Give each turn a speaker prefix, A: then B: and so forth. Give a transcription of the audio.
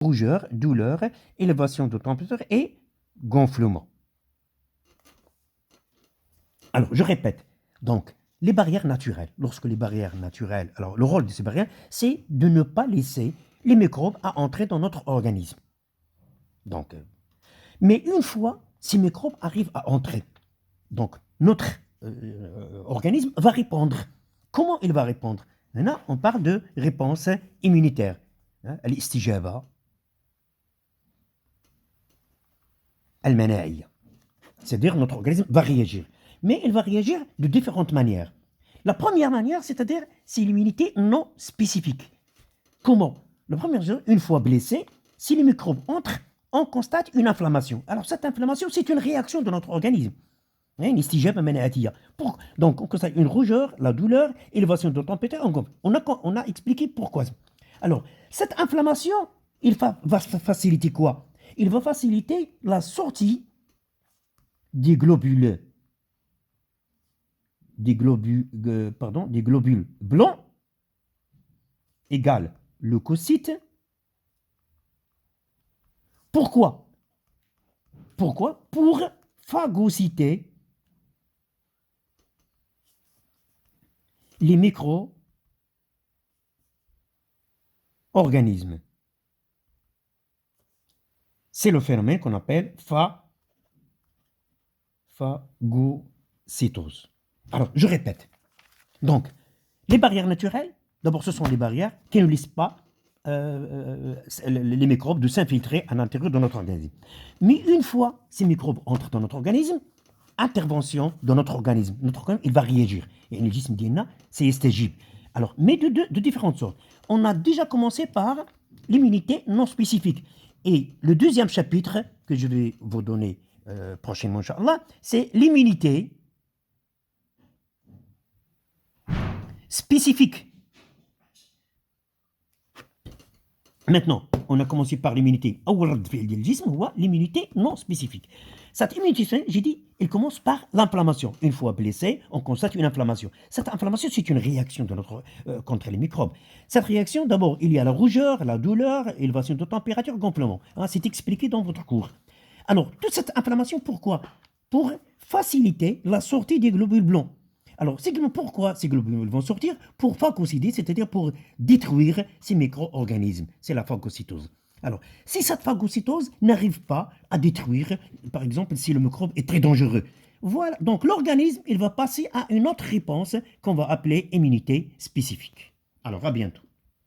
A: rougeur, douleur, élévation de température et gonflement. Alors, je répète. Donc, les barrières naturelles. Lorsque les barrières naturelles, alors le rôle de ces barrières, c'est de ne pas laisser les microbes à entrer dans notre organisme. Donc, mais une fois ces microbes arrivent à entrer, donc notre organisme va répondre. Comment il va répondre? Maintenant, on parle de réponse immunitaire. الاستجابة المناعية. C'est-à-dire notre organisme va réagir. Mais il va réagir de différentes manières. La première manière, c'est-à-dire, c'est l'immunité non spécifique. Comment? La première chose, une fois blessé, si les microbes entrent, on constate une inflammation. Alors cette inflammation, c'est une réaction de notre organisme. Donc on constate une rougeur, la douleur, élévation de température. On a expliqué pourquoi. Alors cette inflammation, il va faciliter quoi? Il va faciliter la sortie des globules blancs égale leucocytes. Pourquoi? Pour phagocyter les micro-organismes. C'est le phénomène qu'on appelle phagocytose. Alors, je répète. Donc, les barrières naturelles, d'abord, ce sont des barrières qui ne laissent pas les microbes de s'infiltrer à l'intérieur de notre organisme. Mais une fois ces microbes entrent dans notre organisme, intervention de notre organisme. Notre organisme, il va réagir. Et le jism d'Inna, c'est estégible. Alors, mais de différentes sortes. On a déjà commencé par l'immunité non spécifique. Et le deuxième chapitre que je vais vous donner prochainement, Inch'Allah, c'est l'immunité spécifique. Maintenant, on a commencé par l'immunité. L'immunité non spécifique. Cette immunité, j'ai dit, elle commence par l'inflammation. Une fois blessé, on constate une inflammation. Cette inflammation, c'est une réaction contre les microbes. Cette réaction, d'abord, il y a la rougeur, la douleur, élévation de température, gonflement. C'est expliqué dans votre cours. Alors, toute cette inflammation, pourquoi? Pour faciliter la sortie des globules blancs. Alors, pourquoi ces globules vont sortir? Pour phagocyter, c'est-à-dire pour détruire ces micro-organismes. C'est la phagocytose. Alors, si cette phagocytose n'arrive pas à détruire, par exemple, si le microbe est très dangereux, voilà, donc l'organisme, il va passer à une autre réponse qu'on va appeler immunité spécifique. Alors, à bientôt.